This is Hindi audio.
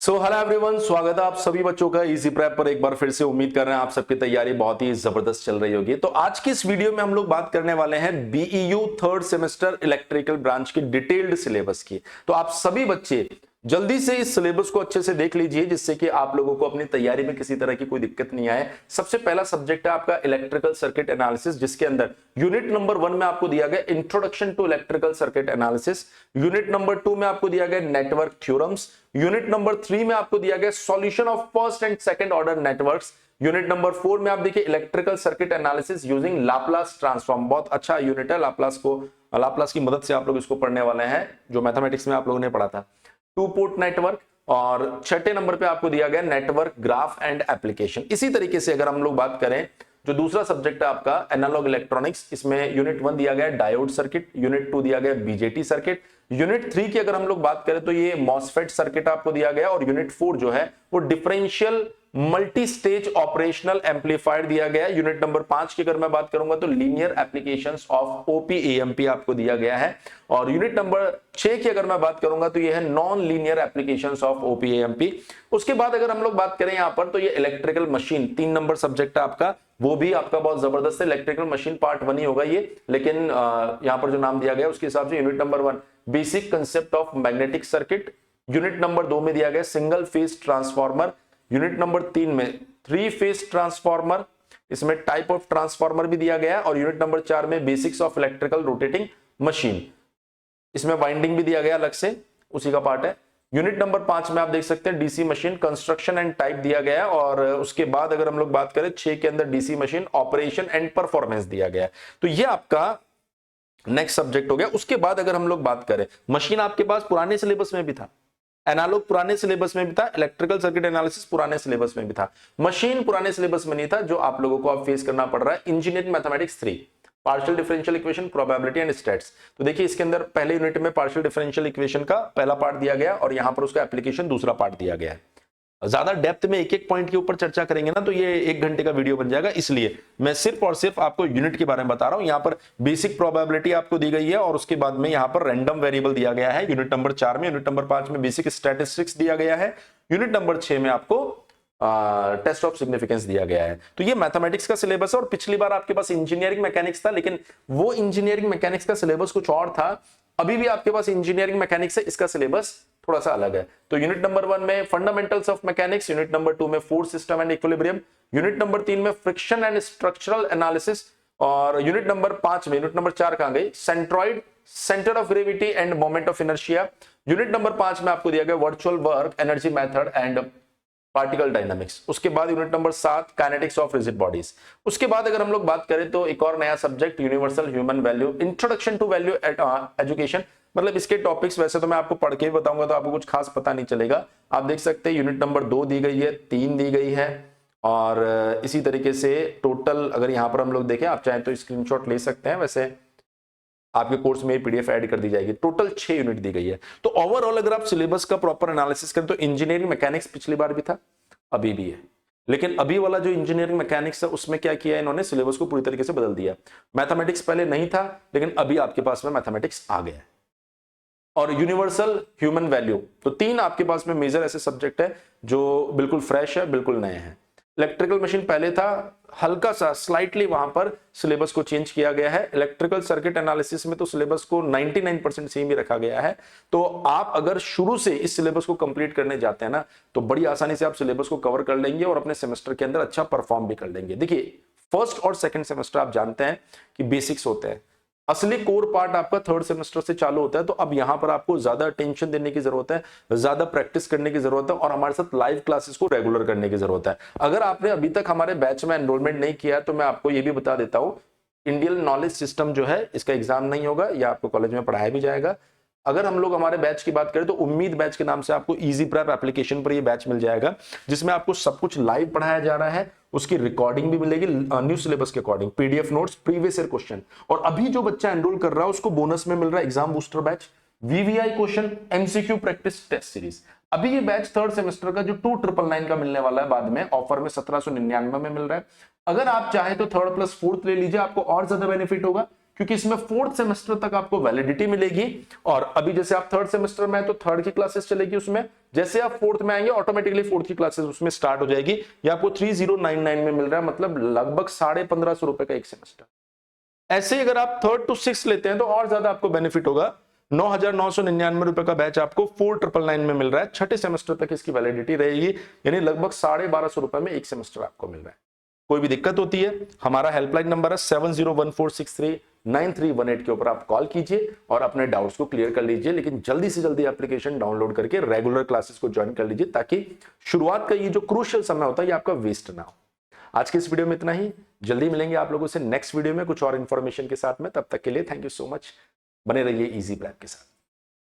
हेलो एवरीवन, स्वागत है आप सभी बच्चों का इजी प्रेप पर। एक बार फिर से उम्मीद कर रहे हैं आप सबकी तैयारी बहुत ही जबरदस्त चल रही होगी। तो आज की इस वीडियो में हम लोग बात करने वाले हैं बीईयू थर्ड सेमेस्टर इलेक्ट्रिकल ब्रांच की डिटेल्ड सिलेबस की। तो आप सभी बच्चे जल्दी से इस सिलेबस को अच्छे से देख लीजिए, जिससे कि आप लोगों को अपनी तैयारी में किसी तरह की कोई दिक्कत नहीं आए। सबसे पहला सब्जेक्ट है आपका इलेक्ट्रिकल सर्किट एनालिसिस, जिसके अंदर यूनिट नंबर 1 में आपको दिया गया introduction to electrical circuit analysis, unit number 2 में आपको दिया गया नेटवर्क थ्योरम्स, यूनिट नंबर 3 में आपको दिया गया solution of first and second order networks, unit number 4 में आप देखिए electrical circuit analysis using Laplace transform. बहुत अच्छा यूनिट है, लाप्लास की मदद से आप लोग इसको पढ़ने वाले हैं, जो मैथमेटिक्स में आप लोगों ने पढ़ा था। टू पोर्ट नेटवर्क, और छठे नंबर पे आपको दिया गया नेटवर्क ग्राफ एंड एप्लीकेशन। इसी तरीके से अगर हम लोग बात करें, जो दूसरा सब्जेक्ट है आपका एनालॉग इलेक्ट्रॉनिक्स, इसमें यूनिट 1 दिया गया डायोड सर्किट, यूनिट 2 दिया गया बीजेटी सर्किट, यूनिट 3 की अगर हम लोग बात करें तो ये मॉसफेट सर्किट आपको दिया गया, और यूनिट 4 जो है वो differential multi stage operational amplifier दिया गया है। यूनिट नंबर 5 की अगर मैं बात करूंगा तो लीनियर एप्लीकेशंस ऑफ ओपीएएमपी आपको दिया गया है, और यूनिट नंबर 6 की अगर मैं बात करूंगा तो ये है नॉन लीनियर एप्लीकेशंस ऑफ ओपीएएमपी। उसके बाद अगर हम लोग बात करें यहां पर, तो ये इलेक्ट्रिकल मशीन 3 नंबर सब्जेक्ट है आपका, वो भी आपका बहुत जबरदस्त है। इलेक्ट्रिकल मशीन पार्ट 1 ही होगा ये, लेकिन यहां पर जो नाम दिया गया उसके हिसाब से unit number 1 basic concept of magnetic circuit, unit number 2 में दिया गया single phase transformer, unit number 3 में 3 फेज ट्रांसफार्मर, इसमें टाइप ऑफ ट्रांसफार्मर भी दिया गया है, और यूनिट नंबर 4 में basics of electrical rotating machine, इसमें वाइंडिंग भी दिया गया अलग से, उसी का पार्ट है। यूनिट नंबर 5 में आप देख सकते हैं DC machine construction and type दिया गया है, और उसके बाद अगर हम लोग बात करें 6 के अंदर DC machine operation and performance दिया गया है। तो ये आपका नेक्स्ट सब्जेक्ट हो गया। उसके बाद अगर हम लोग बात करें, मशीन आपके पास पुराने सिलेबस में भी था, एनालॉग पुराने सिलेबस में भी था, इलेक्ट्रिकल सर्किट एनालिसिस पुराने सिलेबस में भी था, मशीन पुराने सिलेबस में नहीं था, जो आप लोगों को अब फेस करना पड़ रहा है engineering mathematics 3, partial differential equation, probability and states. तो देखिए इसके अंदर पहले यूनिट में पार्शियल डिफरेंशियल इक्वेशन का पहला पार्ट दिया गया, और यहां पर उसका एप्लीकेशन दूसरा पार्ट दिया गया है। ज्यादा डेप्थ में एक एक पॉइंट के ऊपर चर्चा करेंगे ना तो ये 1 घंटे का वीडियो बन जाएगा, इसलिए मैं सिर्फ और सिर्फ आपको यूनिट के बारे में बता रहा हूं। यहां पर बेसिक प्रोबेबिलिटी आपको दी गई है, और उसके बाद में यहां पर रैंडम वेरिएबल दिया गया है यूनिट नंबर 4 में, यूनिट नंबर 5 में बेसिक स्टैटिस्टिक्स दिया गया है, यूनिट नंबर 6 में आपको टेस्ट ऑफ सिग्निफिकेंस दिया गया है। तो ये मैथमेटिक्स का सिलेबस है, और पिछली बार आपके पास इंजीनियरिंग मैकेनिक्स था, लेकिन वो इंजीनियरिंग मैकेनिक्स का सिलेबस कुछ और था। अभी भी आपके पास इंजीनियरिंग मैकेनिक्स है, इसका सिलेबस थोड़ा सा अलग है। तो यूनिट नंबर 1 में fundamentals of mechanics, unit number 2 में force system and equilibrium, unit number 3 में फ्रिक्शन एंड स्ट्रक्चरल एनालिसिस, और यूनिट नंबर 5 में, यूनिट नंबर 4 कहां गई, centroid, centre of gravity end moment of inertia, unit number 5 में आपको दिया गया virtual work, energy method and particle dynamics. उसके बाद unit number 7 kinetics of rigid bodies. उसके बाद अगर हम लोग बात करें तो एक और नया subject universal human value, introduction to value education. मतलब इसके टॉपिक्स वैसे तो मैं आपको पढ़ के ही बताऊंगा, तो आपको कुछ खास पता नहीं चलेगा। आप देख सकते हैं यूनिट नंबर 2 दी गई है, 3 दी गई है, और इसी तरीके से टोटल अगर यहां पर हम लोग देखें, आप चाहें तो स्क्रीनशॉट ले सकते हैं, वैसे आपके कोर्स में पीडीएफ ऐड कर दी जाएगी। टोटल 6 यूनिट दी गई है। तो ओवरऑल अगर आप सिलेबस का प्रॉपर एनालिसिस करें तो इंजीनियरिंग मैकेनिक्स पिछली बार भी था, अभी भी है, लेकिन अभी वाला जो इंजीनियरिंग मैकेनिक्स है उसमें क्या किया है इन्होंने, सिलेबस को पूरी तरीके से बदल दिया। मैथमेटिक्स पहले नहीं था, लेकिन अभी आपके पास में मैथमेटिक्स आ गया है। और यूनिवर्सल ह्यूमन वैल्यू, तो 3 आपके पास में मेजर ऐसे सब्जेक्ट है जो बिल्कुल फ्रेश है, बिल्कुल नए हैं। इलेक्ट्रिकल मशीन पहले था, हल्का सा स्लाइटली वहां पर सिलेबस को चेंज किया गया है। इलेक्ट्रिकल सर्किट एनालिसिस में तो सिलेबस को 99% सेम ही रखा गया है। तो आप अगर शुरू से इस सिलेबस को कंप्लीट करने जाते हैं ना, तो बड़ी आसानी से आप सिलेबस को कवर कर लेंगे, और अपने सेमेस्टर के अंदर अच्छा परफॉर्म भी कर लेंगे। देखिए फर्स्ट और सेकंड सेमेस्टर आप जानते हैं कि बेसिक्स होते हैं, असली कोर पार्ट आपका थर्ड सेमेस्टर से चालू होता है। तो अब यहां पर आपको ज्यादा अटेंशन देने की जरूरत है, ज्यादा प्रैक्टिस करने की जरूरत है, और हमारे साथ लाइव क्लासेस को रेगुलर करने की जरूरत है। अगर आपने अभी तक हमारे बैच में एनरोलमेंट नहीं किया है तो मैं आपको ये भी बता देता हूं, इंडियन नॉलेज सिस्टम जो है इसका एग्जाम नहीं होगा, या आपको कॉलेज में पढ़ाया भी जाएगा। अगर हम लोग हमारे बैच की बात करें तो उम्मीद बैच के नाम से आपको इजी प्रेप एप्लीकेशन पर ये बैच मिल जाएगा, जिसमें आपको सब कुछ लाइव पढ़ाया जा रहा है, उसकी रिकॉर्डिंग भी मिलेगी न्यू सिलेबस के according, PDF notes, previous year question. और अभी जो बच्चा एनरोल कर रहा है उसको बोनस में मिल रहा है exam booster batch, VVI question, MCQ practice test series. अभी ये बैच थर्ड सेमेस्टर का जो 2999 का मिलने वाला है, बाद में ऑफर में 1799 में मिल रहा है। अगर आप चाहें तो थर्ड प्लस फोर्थ ले लीजिए, आपको और ज्यादा बेनिफिट होगा, क्योंकि इसमें 4th सेमेस्टर तक आपको वैलिडिटी मिलेगी। और अभी जैसे आप 3rd सेमेस्टर में है तो 3rd की क्लासेस चलेगी उसमें, जैसे आप 4th में आएंगे ऑटोमेटिकली 4th की क्लासेस उसमें स्टार्ट हो जाएगी। ये आपको 3099 में मिल रहा है, मतलब लगभग 1550 रुपए का एक सेमेस्टर। ऐसे ही अगर आप 3rd to 6th लेते हैं तो और ज्यादा आपको बेनिफिट होगा। 9999 रुपए का बैच आपको 4999 में मिल रहा है, छठे सेमेस्टर तक इसकी वैलिडिटी रहेगी, यानी लगभग 1250 रुपए में एक सेमेस्टर आपको मिल रहा है। कोई भी दिक्कत होती है, हमारा हेल्पलाइन नंबर है 7014639318 के ऊपर आप कॉल कीजिए और अपने डाउट्स को क्लियर कर लीजिए। लेकिन जल्दी से जल्दी एप्लीकेशन डाउनलोड करके रेगुलर क्लासेस को ज्वाइन कर लीजिए, ताकि शुरुआत का ये जो क्रूशियल समय होता है ये आपका वेस्ट ना हो। आज के इस वीडियो में इतना ही, जल्दी मिलेंगे आप लोगों से नेक्स्ट वीडियो में कुछ और इंफॉर्मेशन के साथ में। तब तक के लिए थैंक यू सो मच, बने रहिए इजी प्रैप के साथ।